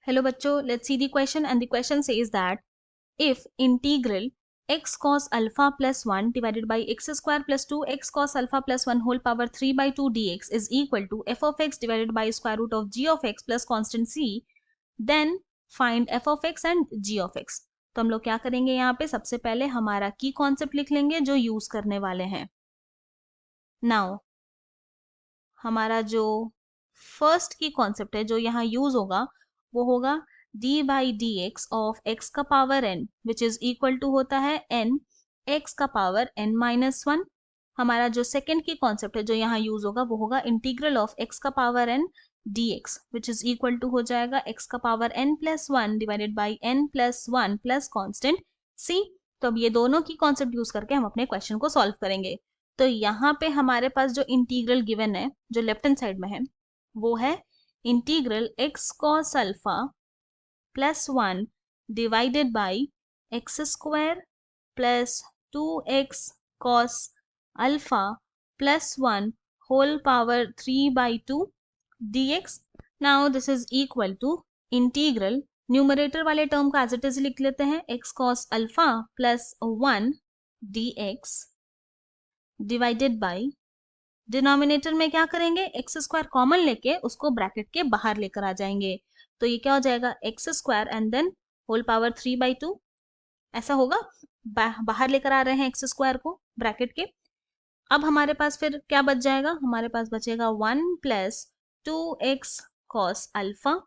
Hello bachcho, let's see the question, and the question says that if integral x cos alpha plus 1 divided by x square plus 2 x cos alpha plus 1 whole power 3 by 2 dx is equal to f of x divided by square root of g of x plus constant c, then find f of x and g of x. तो हम लोग क्या करेंगे, यहाँ पे सबसे पहले हमारा की कॉन्सेप्ट लिख लेंगे जो यूज करने वाले हैं. नाउ हमारा जो फर्स्ट की कॉन्सेप्ट है जो यहाँ यूज होगा वो होगा d by D X of X का power n which is equal to होता है n x का पावर n माइनस 1. हमारा जो सेकेंड की कॉन्सेप्ट है जो यहाँ यूज होगा वो होगा इंटीग्रल ऑफ x का power n dx which is equal to हो जाएगा x का power n plus 1 divided by n plus 1 plus constant c. तो अब ये दोनों की कॉन्सेप्ट यूज करके हम अपने क्वेश्चन को सॉल्व करेंगे. तो यहाँ पे हमारे पास जो इंटीग्रल गिवन है जो लेफ्ट हैंड साइड में है वो है integral x cos alpha plus 1 divided by x square plus 2x cos alpha plus 1 whole power 3 by 2 dx. Now this is equal to integral numerator वाले टर्म को as it is लिख लेते हैं x cos alpha plus 1 dx divided by denominator में क्या करेंगे, x square common लेके उसको ब्रैकेट के बाहर लेकर आ जाएंगे. तो ये क्या हो जाएगा, x square and then whole power 3 by 2 ऐसा होगा. बाहर लेकर आ रहे हैं एक्स स्क्वायर को ब्रैकेट के. अब हमारे पास फिर क्या बच जाएगा, हमारे पास बचेगा 1 plus 2x cos alpha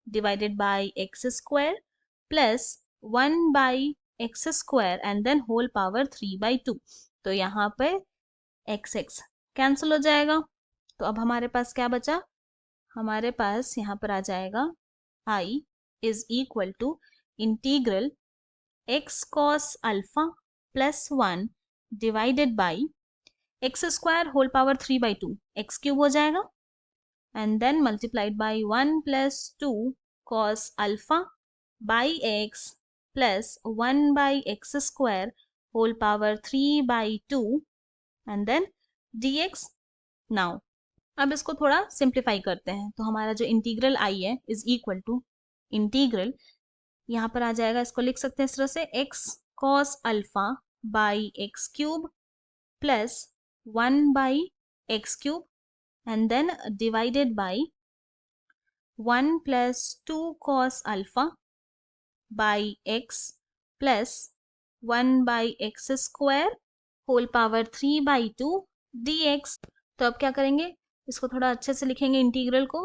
divided by x square plus 1 by x square and then whole power 3 by 2. तो यहाँ पे एक्स एक्स कैंसिल हो जाएगा. तो अब हमारे पास क्या बचा, हमारे पास यहाँ पर आ जाएगा i is equal to integral x cos alpha plus 1 divided by x square whole power 3 by 2 x cube हो जाएगा and then multiplied by 1 plus 2 cos alpha by x plus 1 by x square whole power 3 by 2 and then dx. Now अब इसको थोड़ा simplify करते हैं. तो हमारा जो इंटीग्रल आई है इज इक्वल टू इंटीग्रल, यहाँ पर आ जाएगा, इसको लिख सकते हैं इस तरह से x cos alpha by x cube plus 1 by x cube and then divided by 1 plus 2 cos alpha by x plus 1 by x square whole power 3 by 2 dx. तो अब क्या करेंगे, इसको थोड़ा अच्छे से लिखेंगे इंटीग्रल को.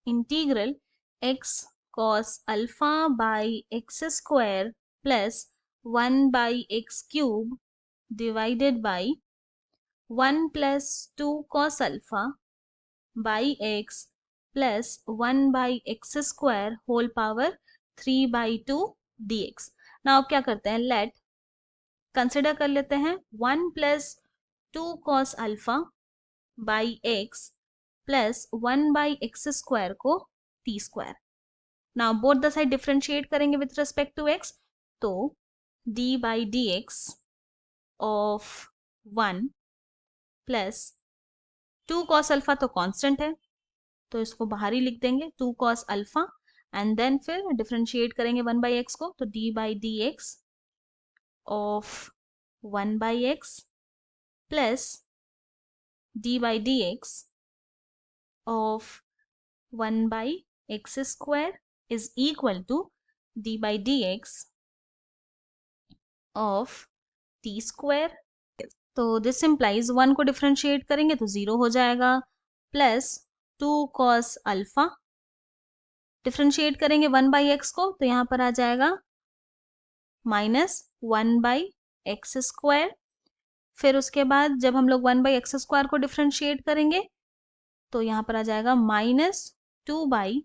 Integral x cos alpha by x square plus 1 by x cube divided by 1 plus 2 cos alpha by x plus 1 by x square whole power 3 by 2 dx. Now क्या करते हैं, लेट कंसिडर कर लेते हैं 1 plus 2 cos alpha by x plus 1 by x square को t square. Now both the side differentiate करेंगे with respect to x. तो d by D X of 1 plus 2 cos alpha तो कांस्टेंट है तो इसको बाहर ही लिख देंगे 2 cos अल्फा एंड देन फिर डिफरेंशिएट करेंगे 1 बाई एक्स को. तो d by D X of 1 by x plus d by dx of 1 by x square is equal to d by dx of t square. तो this implies 1 को differentiate करेंगे तो 0 हो जाएगा प्लस 2 cos अल्फा डिफ्रेंशिएट करेंगे 1 by x को तो यहाँ पर आ जाएगा माइनस 1 बाई एक्स स्क्वायर. फिर उसके बाद जब हम लोग 1 बाई एक्स स्क्वायर को डिफ्रेंशिएट करेंगे तो यहाँ पर आ जाएगा minus 2 by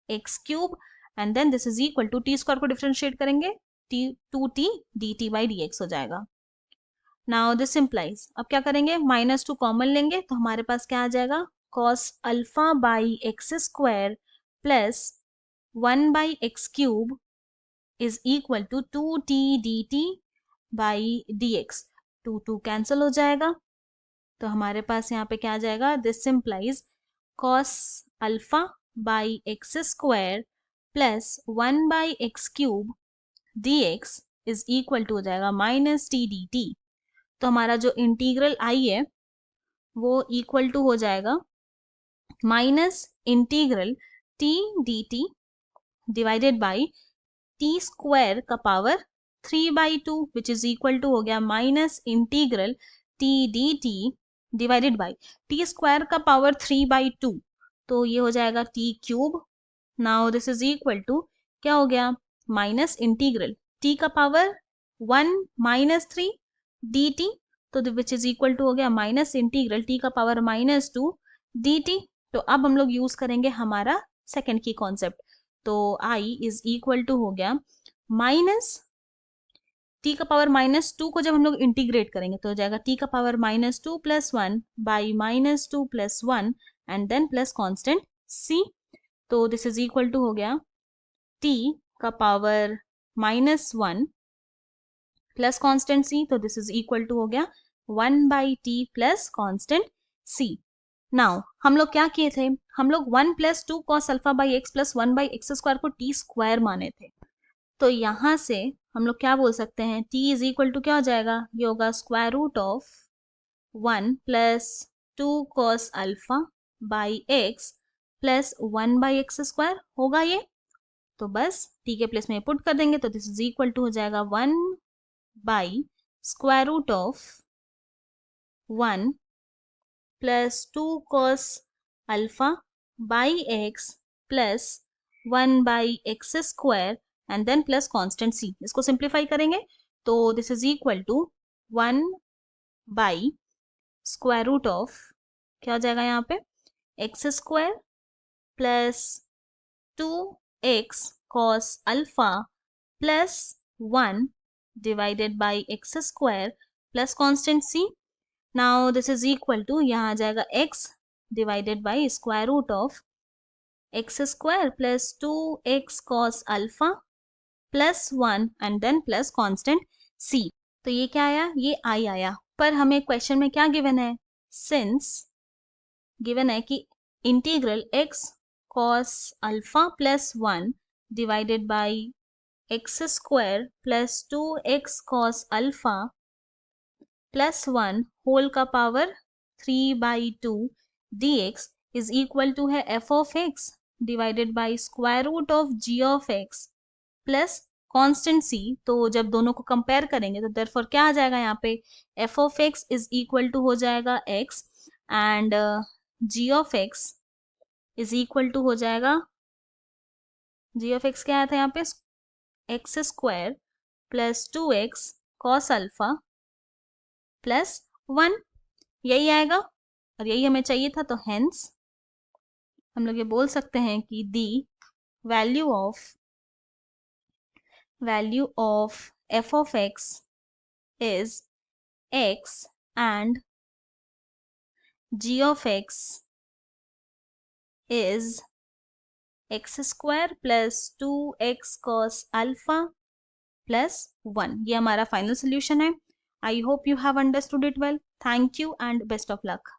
x cube and then this is equal to t square को डिफ्रेंशिएट करेंगे 2t dt by D x हो जाएगा. नाउ दिस इम्प्लाइज, अब क्या करेंगे, माइनस 2 कॉमन लेंगे तो हमारे पास क्या आ जाएगा, cos alpha by x square plus 1 by x cube is equal to 2t dt by D x. 2 cancel हो जाएगा तो हमारे पास यहाँ पे क्या आ जाएगा, this simplify cos alpha by x square plus 1/x³ dx is equal to हो जाएगा -t dt। तो हमारा जो इंटीग्रल आई है वो इक्वल टू हो जाएगा minus integral t dt divided by T square का power 3/2 which is equal to हो गया minus integral T D T divided by T square का पावर 3/2, तो ये हो जाएगा t³। Now this is equal to क्या हो गया माइनस इंटीग्रल t का पावर 1 -3 dt, तो विच इज इक्वल टू हो गया माइनस इंटीग्रल t का पावर -2 dt। तो अब हम लोग यूज करेंगे हमारा सेकेंड की कॉन्सेप्ट, तो i इज इक्वल टू हो गया माइनस t का पावर -2 को जब हम लोग इंटीग्रेट करेंगे तो हो जाएगा t का power -2 + 1 by -2 + 1 and then plus constant c। तो दिस इज इक्वल टू हो गया t का पावर -1 प्लस कॉन्स्टेंट c, तो दिस इज इक्वल टू हो गया 1/t plus constant c। Now हम लोग क्या किए थे, हम लोग 1 + 2 cos α/x + 1/x² को t स्क्वायर माने थे। तो यहाँ से हम लोग क्या बोल सकते हैं, t इज इक्वल टू क्या हो जाएगा, ये होगा √(1 + 2 cos α/x + 1/x² होगा ये। तो बस t के प्लेस में पुट कर देंगे, तो दिस इज इक्वल टू हो जाएगा 1/√(1 + 2 cos α/x + 1/x² and then plus constant c। इसको सिंप्लीफाई करेंगे तो दिस इज इक्वल टू 1/√(, क्या हो जाएगा यहाँ पे, x² + 2x cos α + 1 divided by x² plus constant c। Now this is equal to यहाँ आ जाएगा x divided by √(x² + 2x cos α + 1 and then plus constant c। तो ये क्या आया, ये i आया। पर हमें क्वेश्चन में क्या गिवन है, सिंस गिवन है कि integral x cos α + 1 divided by x² + 2x cos α + 1 whole का power 3/2 dx is equal to है f(x) divided by √g(x) plus constant c। तो जब दोनों को कंपेयर करेंगे तो देयरफॉर क्या आ जाएगा यहाँ पे, f(x) इज इक्वल टू हो जाएगा x and g(x) is equal to हो जाएगा, g(x) क्या आया था यहाँ पे, x² + 2x cos α + 1, यही आएगा और यही हमें चाहिए था। तो हेंस हम लोग ये बोल सकते हैं कि the value of f(x) is x and g(x) is x² + 2x cos α + 1। ये हमारा फाइनल सोल्यूशन है। I hope you have understood it well. Thank you and best of luck.